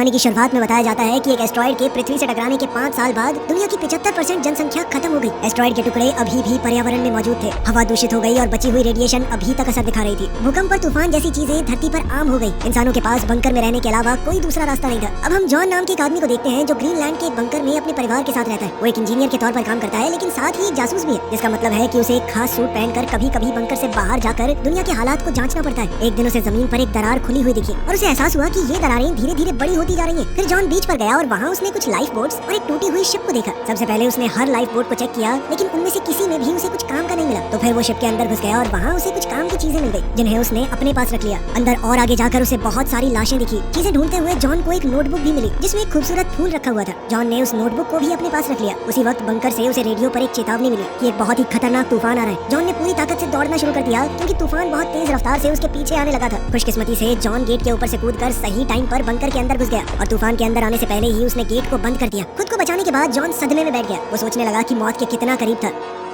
कहानी की शुरुआत में बताया जाता है कि एक एस्ट्रॉइड के पृथ्वी से टकराने के 5 साल बाद दुनिया की 75% जनसंख्या खत्म हो गई। एस्ट्रॉइड के टुकड़े अभी भी पर्यावरण में मौजूद थे, हवा दूषित हो गई और बची हुई रेडिएशन अभी तक असर दिखा रही थी। भूकंप और तूफान जैसी चीजें धरती पर आम हो गई। इंसानों के पास बंकर में रहने के अलावा कोई दूसरा रास्ता नहीं था। अब हम जॉन नाम के एक आदमी को देखते हैं जो ग्रीनलैंड के एक बंकर में अपने परिवार के साथ रहता है। वो एक इंजीनियर के तौर पर काम करता है, लेकिन साथ ही एक जासूस भी है, जिसका मतलब है कि उसे एक खास सूट पहनकर कभी कभी बंकर से बाहर जाकर दुनिया के हालात को जांचना पड़ता है। एक दिन उसे जमीन पर एक दरार खुली हुई दिखी और उसे एहसास हुआ कि ये दरारें धीरे धीरे बड़ी होती जा रही हैं। फिर जॉन बीच पर गया और वहाँ उसने कुछ लाइफ बोट्स और एक टूटी हुई शिप को देखा। सबसे पहले उसने हर लाइफ बोट को चेक किया, लेकिन उनमें से किसी में भी उसे कुछ काम का नहीं मिला। तो फिर वो शिप के अंदर घुस गया और वहाँ उसे कुछ काम की चीजें मिल गई, जिन्हें उसने अपने पास रख लिया। अंदर और आगे जाकर उसे बहुत सारी लाशें दिखी। चीजें ढूंढते हुए जॉन को एक नोटबुक भी मिली, जिसमें एक खूबसूरत फूल रखा हुआ था। जॉन ने उस नोटबुक को भी अपने पास रख लिया। उसी वक्त बंकर से उसे रेडियो पर एक चेतावनी मिली कि एक बहुत ही खतरनाक तूफान आ रहा है। जॉन ने पूरी ताकत से दौड़ना शुरू कर दिया, क्योंकि तूफान बहुत तेज रफ्तार से उसके पीछे आने लगा था। खुशकिस्मती से जॉन गेट के ऊपर से कूदकर सही टाइम पर बंकर के अंदर घुस गया और तूफान के अंदर आने से पहले ही उसने गेट को बंद कर दिया। खुद को बचाने के बाद जॉन सदमे में बैठ गया। वो सोचने लगा कि मौत के कितना करीब था।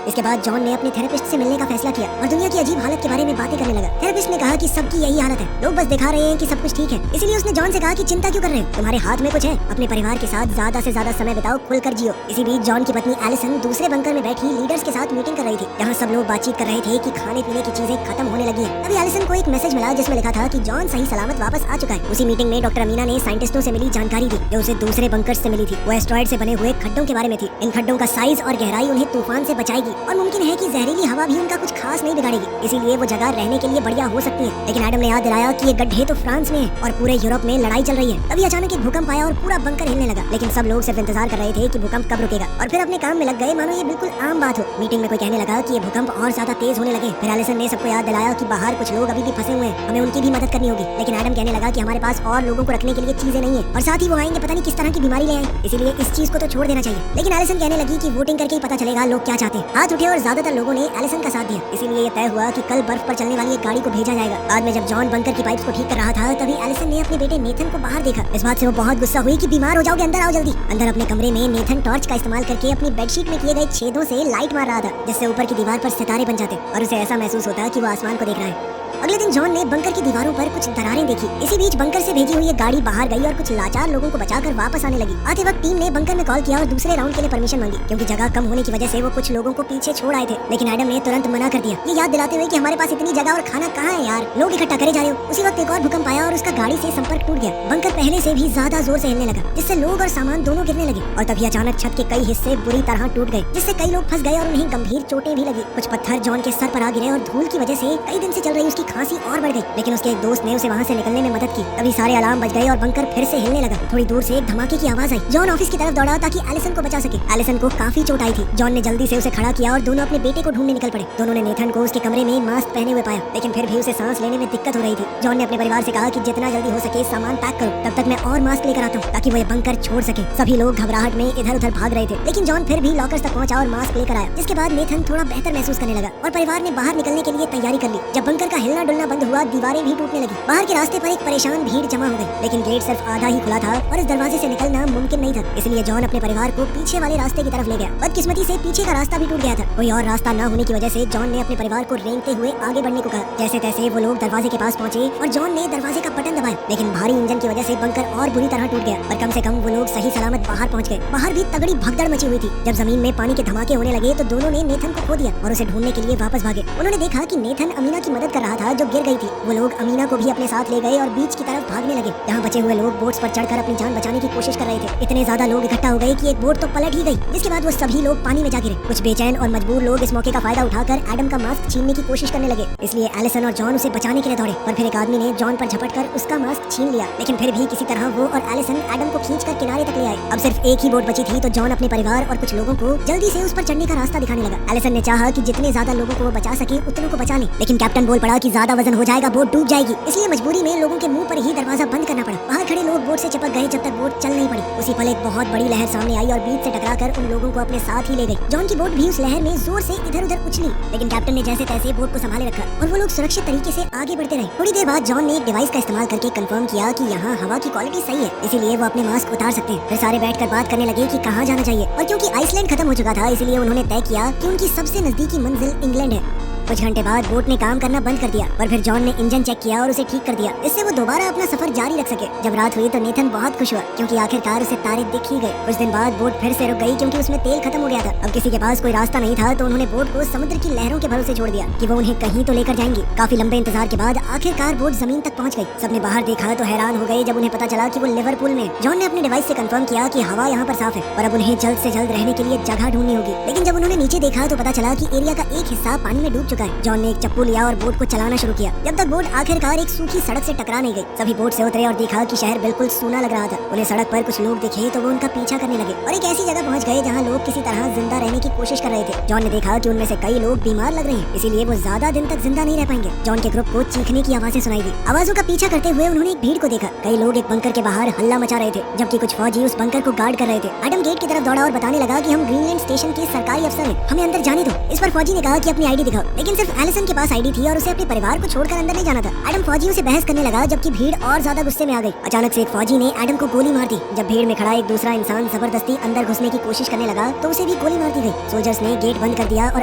इसके बाद जॉन ने अपने थेरेपिस्ट से मिलने का फैसला किया और दुनिया की अजीब हालत के बारे में बातें करने लगा। थेरेपिस्ट ने कहा कि सबकी यही हालत है, लोग बस दिखा रहे हैं कि सब कुछ ठीक है। इसीलिए उसने जॉन से कहा कि चिंता क्यों कर रहे हो, तुम्हारे हाथ में कुछ है। अपने परिवार के साथ ज्यादा से ज्यादा समय बिताओ, खुलकर जियो। इसी बीच जॉन की पत्नी एलिसन दूसरे बंकर में बैठी लीडर्स के साथ मीटिंग कर रही थी। यहाँ सब लोग बातचीत कर रहे थे कि खाने पीने की चीजें खत्म होने लगी है। तभी एलिसन को एक मैसेज मिला जिसमें लिखा था कि जॉन सही सलामत वापस आ चुका है। उसी मीटिंग में डॉक्टर अमीना ने साइंटिस्टों से मिली जानकारी दी जो उसे दूसरे बंकर से मिली थी। वो एस्ट्रॉइड से बने हुए खड्डों के बारे में थी। इन खड्डों का साइज और गहराई उन्हें तूफान से बचाएगी और मुमकिन है कि जहरीली हवा भी उनका कुछ खास नहीं बिगाड़ेगी। इसीलिए वो जगह रहने के लिए बढ़िया हो सकती है। लेकिन एडम ने याद दिलाया कि ये गड्ढे तो फ्रांस में है और पूरे यूरोप में लड़ाई चल रही है। तभी अचानक एक भूकंप आया और पूरा बंकर हिलने लगा। लेकिन सब लोग सिर्फ इंतजार कर रहे थे कि भूकंप कब रुकेगा और फिर अपने काम में लग गए, मानो ये बिल्कुल आम बात हो। मीटिंग में कोई कहने लगा कि ये भूकंप और ज्यादा तेज होने लगे। फिर एलिसन ने सबको याद दिलाया कि बाहर कुछ लोग अभी भी फंसे हुए हैं, हमें उनकी भी मदद करनी होगी। लेकिन एडम कहने लगा कि हमारे पास और लोगों को रखने के लिए चीजें नहीं है और साथ ही वो आएंगे पता नहीं किस तरह की बीमारी ले आए, इसीलिए इस चीज को तो छोड़ देना चाहिए। लेकिन एलिसन कहने लगी कि वोटिंग करके ही पता चलेगा लोग क्या चाहते हैं। हाथ उठे और ज्यादातर लोगों ने एलिसन का साथ दिया। इसीलिए ये तय हुआ कि कल बर्फ पर चलने वाली एक गाड़ी को भेजा जाएगा। बाद में जब जॉन बंकर की पाइप्स को ठीक कर रहा था, तभी एलिसन ने अपने बेटे नेथन को बाहर देखा। इस बात से वो बहुत गुस्सा हुई कि बीमार हो जाओगे, अंदर आओ जल्दी। अंदर अपने कमरे में नेथन टॉर्च का इस्तेमाल करके अपनी बेडशीट में किए गए छेदों से लाइट मार रहा था, जिससे ऊपर की दीवार पर सितारे बन जाते और उसे ऐसा महसूस होता कि वो आसमान को देख रहा है। अगले दिन जॉन ने बंकर की दीवारों पर कुछ दरारें देखी। इसी बीच बंकर से भेजी हुई एक गाड़ी बाहर गई और कुछ लाचार लोगों को बचाकर वापस आने लगी। आते वक्त टीम ने बंकर में कॉल किया और दूसरे राउंड के लिए परमिशन मांगी, क्योंकि जगह कम होने की वजह से वो कुछ लोगों को पीछे छोड़ आए थे। लेकिन एडम ने तुरंत मना कर दिया, ये याद दिलाते हुए कि हमारे पास इतनी जगह और खाना कहाँ है यार, लोग इकट्ठा करे जा रहे हो। उसी वक्त एक और भूकंप आया और उसका गाड़ी से संपर्क टूट गया। बंकर पहले से भी ज्यादा जोर से हिलने लगा, जिससे लोग और सामान दोनों गिरने लगे। और तभी अचानक छत के कई हिस्से बुरी तरह टूट गए, जिससे कई लोग फंस गए और उन्हें गंभीर चोटें भी लगी। कुछ पत्थर जॉन के सर पर आ गिरे और धूल की वजह से कई दिन से चल रही उसकी खांसी और बढ़ गई। लेकिन उसके एक दोस्त ने उसे वहाँ से निकलने में मदद की। तभी सारे अलार्म बज गए और बंकर फिर से हिलने लगा। थोड़ी दूर से एक धमाके की आवाज आई। जॉन ऑफिस की तरफ दौड़ा ताकि एलिसन को बचा सके। एलिसन को काफी चोट आई थी। जॉन ने जल्दी से उसे खड़ा किया और दोनों अपने बेटे को ढूंढने निकल पड़े। दोनों ने नेथन को उसके कमरे में मास्क पहने हुए पाया, लेकिन फिर भी उसे सांस लेने में दिक्कत हो रही थी। जॉन ने अपने परिवार से कहा कि जितना जल्दी हो सके सामान पैक करो, तब तक मैं और मास्क लेकर आता हूँ ताकि वो ये बंकर छोड़ सके। सभी लोग घबराहट में इधर उधर भाग रहे थे, लेकिन जॉन फिर भी लॉकर्स तक पहुंचा और मास्क लेकर आया। जिसके बाद नेथन थोड़ा बेहतर महसूस करने लगा और परिवार ने बाहर निकलने के लिए तैयारी कर ली। जब बंकर का हिलना डुलना बंद हुआ, दीवारें भी टूटने लगी। बाहर के रास्ते पर एक परेशान भीड़ जमा हो गई, लेकिन गेट सिर्फ आधा ही खुला था और इस दरवाजे से निकलना मुमकिन नहीं था। इसलिए जॉन अपने परिवार को पीछे वाले रास्ते की तरफ ले गया। बदकिस्मती से पीछे का रास्ता भी टूट गया था। कोई और रास्ता न होने की वजह से जॉन ने अपने परिवार को रेंगते हुए आगे बढ़ने को कहा। जैसे तैसे वो लोग दरवाजे के पास पहुंचे और जॉन ने दरवाजे का बटन दबाया, लेकिन भारी इंजन की वजह से बंकर और बुरी तरह टूट गया। पर कम से कम वो लोग सही सलामत बाहर पहुंच गए। बाहर भी तगड़ी भगदड़ मची हुई थी। जब जमीन में पानी के धमाके होने लगे तो दोनों ने नेथन को खो दिया और उसे ढूंढने के लिए वापस भागे। उन्होंने देखा कि नेथन अमीना की मदद कर रहा था जो गिर गई थी। वो लोग अमीना को भी अपने साथ ले गए और बीच की तरफ भागने लगे। यहाँ बचे हुए लोग बोट्स पर चढ़कर अपनी जान बचाने की कोशिश कर रहे थे। इतने ज्यादा लोग इकट्ठा हो गए कि एक बोट तो पलट ही गई, जिसके बाद वो सभी लोग पानी में जा गिरे। कुछ बेचैन और मजबूर लोग इस मौके का फायदा उठाकर एडम का मास्क छीनने की कोशिश करने लगे। इसलिए एलिसन और जॉन उसे बचाने के लिए दौड़े, पर फिर एक आदमी ने जॉन पर झपटकर उसका मास्क छीन लिया। लेकिन फिर भी किसी तरह वो और एलिसन एडम को खींचकर किनारे तक ले आए। अब सिर्फ एक ही बोट बची थी, तो जॉन अपने परिवार और कुछ लोगों को जल्दी से उस पर चढ़ने का रास्ता दिखाने लगा। एलिसन ने चाहा कि जितने ज्यादा लोगों को वो बचा सके उतनों को बचा ले, लेकिन कैप्टन बोल पड़ा कि ज्यादा वजन हो जाएगा, बोट डूब जाएगी। इसलिए मजबूरी में लोगों के मुंह पर ही दरवाजा बंद करना पड़ा। बाहर खड़े लोग बोट से चिपक गए जब तक बोट चल नहीं पड़ी। उसी पल एक बहुत बड़ी लहर सामने आई और बीच से टकराकर उन लोगों को अपने साथ ही ले गई। जॉन की बोट भी उस लहर में जोर से इधर उधर उछली, लेकिन कैप्टन ने जैसे तैसे बोट को संभाले रखा और वो लोग सुरक्षित तरीके से आगे बढ़ते रहे। थोड़ी देर बाद जॉन ने एक डिवाइस का इस्तेमाल करके कंफर्म किया कि यहाँ हवा की क्वालिटी सही है, इसीलिए वो अपने मास्क उतार सकते हैं। फिर सारे बैठकर बात करने लगे कि कहाँ जाना चाहिए, और क्योंकि आइसलैंड खत्म हो चुका था इसलिए उन्होंने तय किया कि उनकी सबसे नजदीकी मंजिल इंग्लैंड है। कुछ घंटे बाद बोट ने काम करना बंद कर दिया, पर फिर जॉन ने इंजन चेक किया और उसे ठीक कर दिया, इससे वो दोबारा अपना सफर जारी रख सके। जब रात हुई तो नेथन बहुत खुश हुआ, क्योंकि आखिरकार उसे तारे दिख ही गए। कुछ दिन बाद बोट फिर से रुक गई, क्योंकि उसमें तेल खत्म हो गया था। अब किसी के पास कोई रास्ता नहीं था, तो उन्होंने बोट को समुद्र की लहरों के भरोसे छोड़ दिया कि वो उन्हें कहीं तो लेकर जाएंगी। काफी लंबे इंतजार के बाद आखिरकार बोट जमीन तक पहुंच गई। सबने बाहर देखा तो हैरान हो गए जब उन्हें पता चला कि वो लिवरपूल में। जॉन ने अपने डिवाइस से कंफर्म किया कि हवा यहाँ पर साफ है, पर अब उन्हें जल्द से जल्द रहने के लिए जगह ढूंढनी होगी। लेकिन जब उन्होंने नीचे देखा तो पता चला कि एरिया का एक हिस्सा पानी में डूब चुका है। जॉन ने एक चप्पू लिया और बोट को चलाना शुरू किया, जब तक बोट आखिरकार एक सूखी सड़क से टकरा नहीं गई। सभी बोट से उतरे और देखा कि शहर बिल्कुल सूना लग रहा था। उन्हें सड़क पर कुछ लोग दिखे तो वो उनका पीछा करने लगे और एक ऐसी जगह पहुंच गए जहां लोग किसी तरह जिंदा रहने की कोशिश कर रहे थे। जॉन ने देखा कि उनमें से कई लोग बीमार लग रहे हैं, इसीलिए वो ज्यादा दिन तक जिंदा नहीं रह पाएंगे। जॉन के ग्रुप को चीखने की आवाजें सुनाई दी। आवाजों का पीछा करते हुए उन्होंने एक भीड़ को देखा। कई लोग एक बंकर के बाहर हल्ला मचा रहे थे, जबकि कुछ फौजी उस बंकर को गार्ड कर रहे थे। एडम गेट की तरफ दौड़ा और बताने लगा कि हम ग्रीनलैंड स्टेशन के सरकारी अफसर हैं, हमें अंदर जाने दो। इस पर फौजी ने कहा कि अपनी आईडी दिखाओ, लेकिन सिर्फ एलिसन के पास आईडी थी और उसे अपने परिवार को छोड़कर अंदर नहीं जाना था। एडम फौजियों से बहस करने लगा, जबकि भीड़ और ज्यादा गुस्से में आ गई। अचानक से एक फौजी ने एडम को गोली मार दी। जब भीड़ में खड़ा एक दूसरा इंसान जबरदस्ती अंदर घुसने की कोशिश करने लगा तो उसे भी गोली मार दी गई। सोल्जर्स ने गेट बंद कर दिया और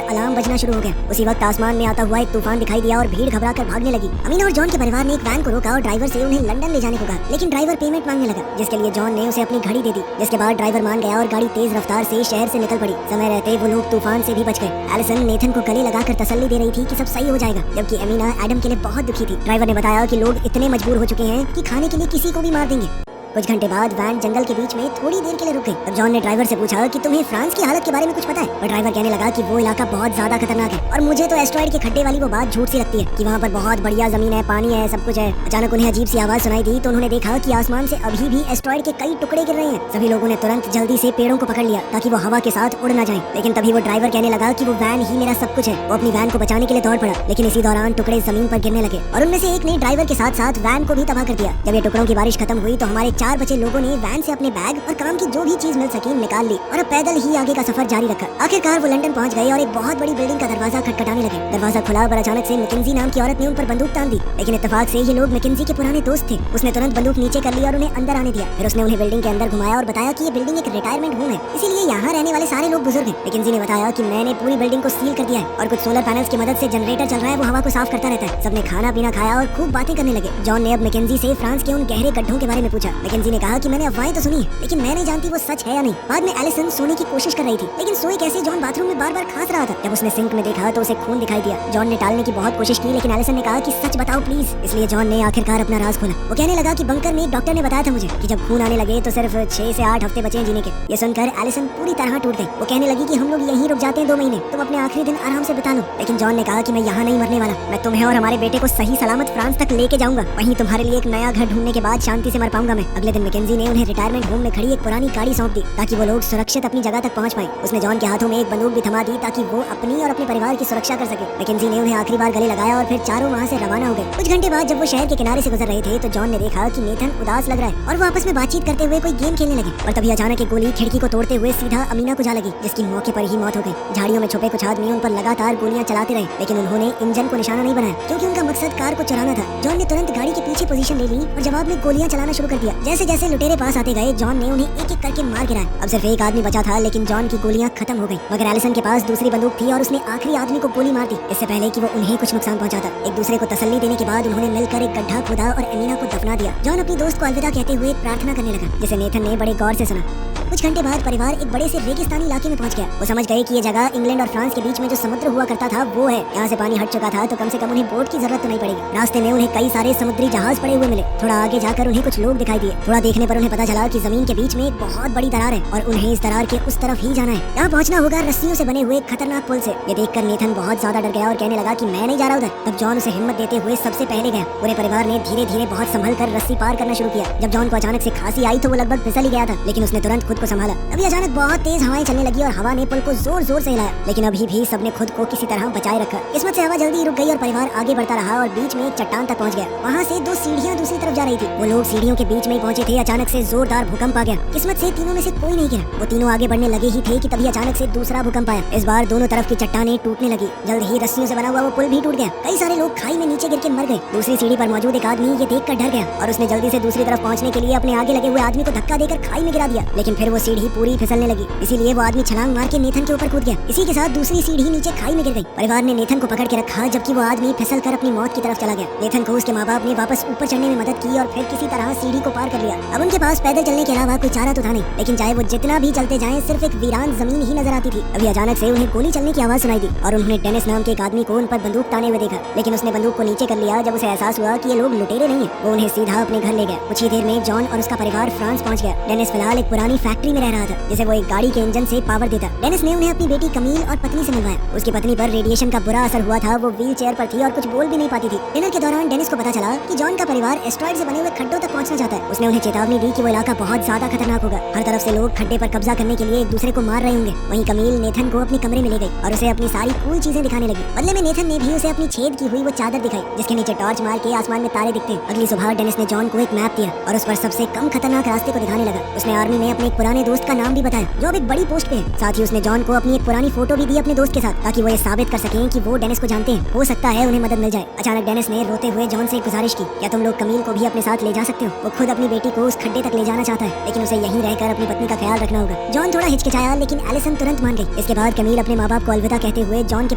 अलार्म बजना शुरू हो गया। उसी वक्त आसमान में आता हुआ एक तूफान दिखाई दिया और भीड़ घबरा कर भागने लगी। अमीना और जॉन के परिवार ने एक वैन को रोका और ड्राइवर से उन्हें लंदन ले जाने को कहा, लेकिन ड्राइवर पेमेंट मांगने लगा, जिसके लिए जॉन ने उसे अपनी घड़ी दे दी। जिसके बाद ड्राइवर मान गया और गाड़ी तेज रफ्तार से शहर से निकल पड़ी। समय रहते वो लोग तूफान से भी बच गए। एलिसन नेथन को गले लगाकर तसल्ली दे रही थी कि सब सही हो जाएगा, जबकि अमीना एडम के लिए बहुत दुखी थी। ड्राइवर ने बताया कि लोग इतने मजबूर हो चुके हैं कि खाने के लिए किसी को भी मार देंगे। कुछ घंटे बाद वैन जंगल के बीच में थोड़ी देर के लिए रुक गई। अब जॉन ने ड्राइवर से पूछा कि तुम्हें फ्रांस की हालत के बारे में कुछ पता है? पर ड्राइवर कहने लगा कि वो इलाका बहुत ज्यादा खतरनाक है और मुझे तो एस्ट्रॉइड के खड्डे वाली वो बात झूठ सी लगती है कि वहाँ पर बहुत बढ़िया जमीन है, पानी है, सब कुछ है। अचानक उन्हें अजीब सी आवाज सुनाई दी तो उन्होंने देखा कि आसमान से अभी भी एस्ट्रॉइड के कई टुकड़े गिर रहे हैं। सभी लोगों ने तुरंत जल्दी से पेड़ों को पकड़ लिया ताकि वो हवा के साथ उड़ ना जाए। लेकिन तभी वो ड्राइवर कहने लगा कि वो वैन ही मेरा सब कुछ है। वो अपनी वैन को बचाने के लिए दौड़ पड़ा, लेकिन इसी दौरान टुकड़े जमीन पर गिरने लगे और उनमें से एक ने ड्राइवर के साथ साथ वैन को भी तबाह कर दिया। जब ये टुकड़ों की बारिश खत्म हुई तो हमारे 4 बचे लोगों ने वैन से अपने बैग और काम की जो भी चीज मिल सकी निकाल ली और अब पैदल ही आगे का सफर जारी रखा। आखिरकार वो लंदन पहुंच गए और एक बहुत बड़ी बिल्डिंग का दरवाजा खटखटाने लगे। दरवाजा खुला पर अचानक से मैकेंजी नाम की औरत ने उन पर बंदूक तान दी, लेकिन इत्तेफाक से ये लोग मैकेंजी के पुराने दोस्त थे। उसने तुरंत बंदूक नीचे कर ली और उन्हें अंदर आने दिया। फिर उसने उन्हें बिल्डिंग के अंदर घुमाया और बताया कि ये बिल्डिंग एक रिटायरमेंट होम है, इसीलिए यहाँ रहने वाले सारे लोग बुजुर्ग हैं। मैकेंजी ने बताया कि मैंने पूरी बिल्डिंग को सील कर दिया है और कुछ सोलर पैनल्स की मदद से जनरेटर चल रहा है, वो हवा को साफ करता रहता है। सबने खाना पीना खाया और खूब बातें करने लगे। जॉन ने अब मैकेंजी से फ्रांस के उन गहरे गड्ढों के बारे में पूछा। मैकेंजी ने कहा कि मैंने अफवाहें तो सुनी है, लेकिन मैं नहीं जानती वो सच है या नहीं। बाद में एलिसन सोने की कोशिश कर रही थी, लेकिन सोए कैसे? जॉन बाथरूम में बार बार खांस रहा था। जब उसने सिंक में देखा तो उसे खून दिखाई दिया। जॉन ने टालने की बहुत कोशिश की, लेकिन एलिसन ने कहा कि सच बताओ प्लीज। इसलिए जॉन ने आखिरकार अपना राज खोला। वो कहने लगा कि बंकर में एक डॉक्टर ने बताया था मुझे कि जब खून आने लगे तो सिर्फ 6 से 8 हफ्ते बचे हैं जीने के। ये सुनकर एलिसन पूरी तरह टूट गई। वो कहने लगी कि हम लोग यहीं रुक जाते हैं 2 महीने, तुम अपने आखिरी दिन आराम से बिता लो। लेकिन जॉन ने कहा कि मैं यहाँ नहीं मरने वाला, मैं तुम्हें और हमारे बेटे को सही सलामत फ्रांस तक लेके जाऊंगा, वहीं तुम्हारे लिए एक नया घर ढूंढने के बाद शांति से मर पाऊंगा मैं। अगले दिन मैकेंजी ने उन्हें रिटायरमेंट होम में खड़ी एक पुरानी गाड़ी सौंप दी ताकि वो लोग सुरक्षित अपनी जगह तक पहुंच पाए। उसने जॉन के हाथों में एक बंदूक भी थमा दी ताकि वो अपनी और अपने परिवार की सुरक्षा कर सके। मैकेंजी ने उन्हें आखिरी बार गले लगाया और फिर चारों वहाँ से रवाना हो गए। कुछ घंटे बाद जब वो शहर के किनारे से गुजर रहे थे तो जॉन ने देखा कि नेथन उदास लग रहा है और वो आपस में बातचीत करते हुए कोई गेम खेलने लगे। और तभी अचानक एक गोली खिड़की को तोड़ते हुए सीधा अमीना को जा लगी, जिसकी मौके पर ही मौत हो गई। झाड़ियों में छुपे कुछ आदमी उन पर लगातार गोलियां चलाते रहे, लेकिन उन्होंने इंजन को निशाना नहीं बनाया क्योंकि उनका मकसद कार को चुराना था। जॉन ने तुरंत गाड़ी के पीछे पोजीशन ले ली और जवाब में गोलियां चलाना शुरू कर दिया। जैसे जैसे लुटेरे पास आते गए जॉन ने उन्हें एक एक करके मार गिराया। अब सिर्फ एक आदमी बचा था, लेकिन जॉन की गोलियां खत्म हो गई। मगर एलिसन के पास दूसरी बंदूक थी और उसने आखिरी आदमी को गोली मार दी इससे पहले कि वो उन्हें कुछ नुकसान पहुंचाता। एक दूसरे को तसल्ली देने के बाद उन्होंने मिलकर एक गड्ढा खोदा और अमीना को दफना दिया। जॉन अपनी दोस्त को अलविदा कहते हुए प्रार्थना करने लगा, जिसे नेथन ने बड़े गौर से सुना। कुछ घंटे बाद परिवार एक बड़े से रेगिस्तानी इलाके में पहुंच गया। वो समझ गए कि ये जगह इंग्लैंड और फ्रांस के बीच में जो समुद्र हुआ करता था वो है। यहाँ से पानी हट चुका था तो कम से कम उन्हें बोट की जरूरत तो नहीं पड़ेगी। रास्ते में उन्हें कई सारे समुद्री जहाज पड़े हुए मिले। थोड़ा आगे जाकर उन्हें कुछ लोग दिखाई दिए। थोड़ा देखने पर उन्हें पता चला कि जमीन के बीच में एक बहुत बड़ी दरार है और उन्हें इस दरार के उस तरफ ही जाना है। यहाँ पहुँचना होगा रस्सियों से बने हुए खतरनाक पुल से। ये देखकर नेथन बहुत ज्यादा डर गया और कहने लगा कि मैं नहीं जा रहा उधर। तब जॉन उसे हिम्मत देते हुए सबसे पहले गया। पूरे परिवार ने धीरे धीरे बहुत संभल कर रस्सी पार करना शुरू किया। जब जॉन को अचानक से खांसी आई तो वो लगभग फिसल ही गया था, लेकिन उसने तुरंत खुद को संभाला। अभी अचानक बहुत तेज हवाएं चलने लगी और हवा ने पुल को जोर जोर से हिलाया, लेकिन अभी भी सबने खुद को किसी तरह बचाए रखा। किस्मत से हवा जल्दी रुक गई और परिवार आगे बढ़ता रहा और बीच में एक चट्टान तक पहुंच गया। वहाँ से 2 सीढ़ियाँ दूसरी तरफ जा रही थी। वो लोग सीढ़ियों के बीच में ही पहुंचे थे। अचानक से जोरदार भूकंप आ गया। किस्मत से तीनों में से कोई नहीं गिरा। वो तीनों आगे बढ़ने लगे ही थे कि तभी अचानक से दूसरा भूकंप आया। इस बार दोनों तरफ की चट्टानें टूटने लगी। जल्द ही रस्सियों से बना हुआ वो पुल भी टूट गया। कई सारे लोग खाई में नीचे गिर के मर गए। दूसरी सीढ़ी पर मौजूद एक आदमी ये देखकर डर गया और उसने जल्दी से दूसरी तरफ पहुंचने के लिए अपने आगे लगे हुए आदमी को धक्का देकर खाई में गिरा दिया। लेकिन फिर फिर वो सीढ़ी पूरी फिसलने लगी, इसीलिए वो आदमी छलांग मार के नेथन के ऊपर कूद गया। इसी के साथ दूसरी सीढ़ी नीचे खाई में गिर गई। परिवार ने नेथन को पकड़ के रखा जबकि वो आदमी फिसल कर अपनी मौत की तरफ चला गया। नेथन को उसके माँ बाप ने वापस ऊपर चढ़ने में मदद की और फिर किसी तरह सीढ़ी को पार कर लिया। अब उनके पास पैदल चलने के अलावा कोई चारा तो था नहीं, लेकिन चाहे वो जितना भी चलते जाएं सिर्फ एक वीरान जमीन ही नजर आती थी। अभी अचानक से उन्हें गोली चलने की आवाज सुनाई दी और उन्होंने डेनिस नाम के एक आदमी को उन पर बंदूक ताने हुए देखा, लेकिन उसने बंदूक को नीचे कर लिया जब उसे एहसास हुआ कि ये लोग लुटेरे नहीं है। वो उन्हें सीधा अपने घर ले गया। कुछ ही देर में जॉन और उसका परिवार फ्रांस पहुंच गया। डेनिस फिलहाल एक पुरानी फैक्ट्री में रह रहा था जिसे वो एक गाड़ी के इंजन से पावर देता। डेनिस ने उन्हें अपनी बेटी कमील और पत्नी से मिलवाया। उसकी पत्नी पर रेडिएशन का बुरा असर हुआ था, वो व्हील चेयर पर थी और कुछ बोल भी नहीं पाती थी। डिनर के दौरान डेनिस को पता चला कि जॉन का परिवार एस्ट्रॉइड से बने हुए खड्डों तक पहुंचना चाहता है। उसने उन्हें चेतावनी दी कि वो इलाका बहुत ज्यादा खतरनाक होगा, हर तरफ से लोग खड्डे पर कब्जा करने के लिए एक दूसरे को मार रहे होंगे। वहीं कमील नेथन को अपने कमरे में ले गई और उसे अपनी सारी कूल चीजें दिखाने लगी। बदले में नेथन ने भी उसे अपनी छेद की हुई वो चादर दिखाई जिसके नीचे टॉर्च मार के आसमान में तारे दिखते। अगली सुबह डेनिस ने जॉन को एक मैप दिया और उस पर सबसे कम खतरनाक रास्ते को दिखाने लगा। उसने आर्मी में अपने एक पुराने दोस्त का नाम भी बताया जो अब एक बड़ी पोस्ट पे है। साथ ही उसने जॉन को अपनी एक पुरानी फोटो भी दी अपने दोस्त के साथ ताकि वो ये साबित कर सकें कि वो डेनिस को जानते हैं, हो सकता है उन्हें मदद मिल जाए। अचानक डेनिस ने रोते हुए जॉन से एक गुजारिश की, क्या तुम लोग कमील को भी अपने साथ ले जा सकते हो? वो खुद अपनी बेटी को उस खड्डे तक ले जाना चाहता है, लेकिन उसे यहीं रहकर अपनी पत्नी का ख्याल रखना होगा। जॉन थोड़ा हिचकिचाया लेकिन एलिसन तुरंत मान गई। इसके बाद कमील अपने माँ बाप को अलविदा कहते हुए जॉन के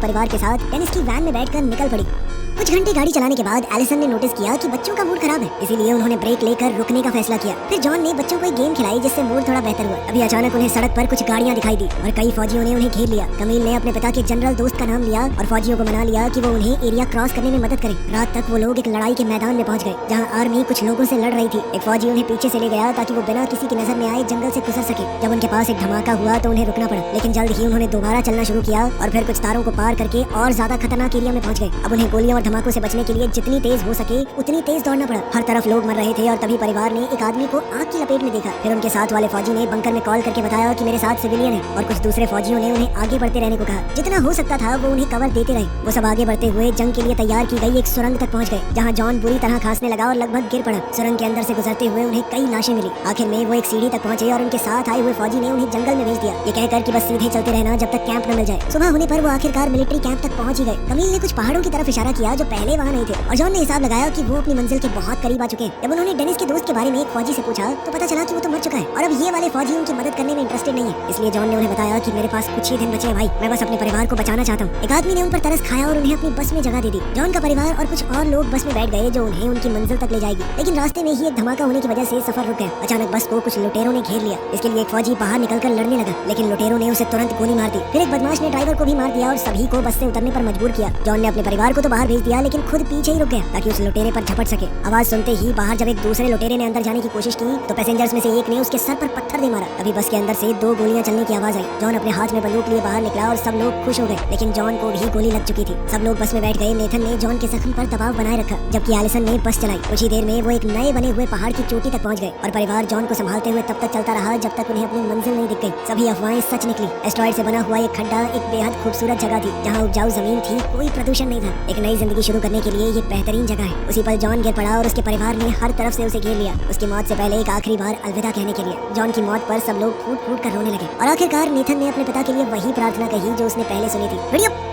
परिवार के साथ डेनिस की वैन में बैठकर निकल पड़ी। कुछ घंटे गाड़ी चलाने के बाद एलिसन ने नोटिस किया कि बच्चों का मूड खराब है, इसीलिए उन्होंने ब्रेक लेकर रुकने का फैसला किया। फिर जॉन ने बच्चों को एक गेम खिलाई जिससे मूड थोड़ा बेहतर हुआ। अभी अचानक उन्हें सड़क पर कुछ गाड़ियां दिखाई दी और कई फौजियों ने उन्हें घेर लिया। कमील ने अपने पिता के जनरल दोस्त का नाम लिया और फौजियों को मना लिया कि वो उन्हें एरिया क्रॉस करने में मदद करें। रात तक वो लोग एक लड़ाई के मैदान में पहुंच गए जहाँ आर्मी कुछ लोगों से लड़ रही थी। एक फौजी उन्हें पीछे से ले गया ताकि वो बिना किसी की नजर में आए जंगल से गुजर सके। जब उनके पास एक धमाका हुआ तो उन्हें रुकना पड़ा, लेकिन जल्द ही उन्होंने दोबारा चलना शुरू किया और फिर कुछ तारों को पार करके और ज्यादा खतरनाक एरिया में पहुंच गए। अब उन्हें गोलियों और धमाकों से बचने के लिए जितनी तेज हो सके उतनी तेज दौड़ना पड़ा। हर तरफ लोग मर रहे थे और तभी परिवार ने एक आदमी को आग की लपेट में देखा। फिर उनके साथ वाले फौजी ने बंकर में कॉल करके बताया कि मेरे साथ सिविलियन है और कुछ दूसरे फौजियों ने उन्हें आगे बढ़ते रहने को कहा। जितना हो सकता था वो उन्हें कवर देते रहे। वो सब आगे बढ़ते हुए जंग के लिए तैयार की गई एक सुरंग तक पहुंच गए जहां जॉन बुरी तरह खांसने लगा और लगभग गिर पड़ा। सुरंग के अंदर से गुजरते हुए उन्हें कई लाशें मिली। आखिर में वो एक सीढ़ी तक पहुंचे और उनके साथ आए हुए फौजी ने उन्हें जंगल में भेज दिया, ये कहकर कि बस सीधे चलते रहना जब तक कैंप न मिल जाए। सुबह होने पर वो आखिरकार मिलिट्री कैंप तक पहुंच ही गए। कमील ने कुछ पहाड़ों की तरफ इशारा किया जो पहले वहाँ नहीं थे और जॉन ने हिसाब लगाया कि वो अपनी मंजिल के बहुत करीब आ चुके हैं। जब उन्होंने डेनिस के दोस्त के बारे में एक फौजी से पूछा तो पता चला कि वो तो मर चुका है और अब ये वाले फौजी उनकी मदद करने में इंटरेस्टेड नहीं है। इसलिए जॉन ने उन्हें बताया कि मेरे पास कुछ ही दिन बचे हैं भाई, मैं बस अपने परिवार को बचाना चाहता हूँ। एक आदमी ने उन पर तरस खाया और उन्हें अपनी बस में जगह दे दी। जॉन का परिवार और कुछ और लोग बस में बैठ गए जो उन्हें उनकी मंजिल तक ले जाएगी, लेकिन रास्ते में ही एक धमाका होने की वजह से सफर रुक गया। अचानक बस को कुछ लुटेरों ने घेर लिया। इसके लिए एक फौजी बाहर निकलकर लड़ने लगा, लेकिन लुटेरों ने उसे तुरंत गोली मार दी। फिर एक बदमाश ने ड्राइवर को भी मार दिया और सभी को बस से उतरने पर मजबूर किया। जॉन ने अपने परिवार को तो बाहर भेज दिया लेकिन खुद पीछे ही रुक गया ताकि उस लुटेरे पर झपट सके। आवाज सुनते ही बाहर जब एक दूसरे लुटेरे ने अंदर जाने की कोशिश की तो पैसेंजर्स में से एक ने उसके सर पर पत्थर दे मारा। तभी बस के अंदर से 2 गोलियां चलने की आवाज आई। जॉन अपने हाथ में बंदूक लिए बाहर निकला और सब लोग खुश हो गए, लेकिन जॉन को भी गोली लग चुकी थी। सब लोग बस में बैठ गए। नेथन ने जॉन के जख्म पर दबाव बनाए रखा जबकि एलिसन ने बस चलाई। कुछ ही देर में वो एक नए बने हुए पहाड़ की चोटी तक पहुंच गए और परिवार जॉन को संभालते हुए तब तक चलता रहा जब तक उन्हें अपनी मंजिल नहीं दिख गई। सभी अफवाहें सच निकली। एस्ट्रॉइड से बना हुआ एक खड्डा एक बेहद खूबसूरत जगह थी जहाँ उपजाऊ जमीन थी, कोई प्रदूषण नहीं था। एक नई जिंदगी शुरू करने के लिए ये बेहतरीन जगह है। उसी पल जॉन गिर पड़ा और उसके परिवार ने हर तरफ से उसे घेर लिया। उसकी मौत से पहले एक आखिरी बार अलविदा कहने के लिए। जॉन की मौत पर सब लोग फूट फूट कर रोने लगे और आखिरकार नेथन ने अपने पिता के लिए वही प्रार्थना कही जो उसने पहले सुनी थी। वीडियो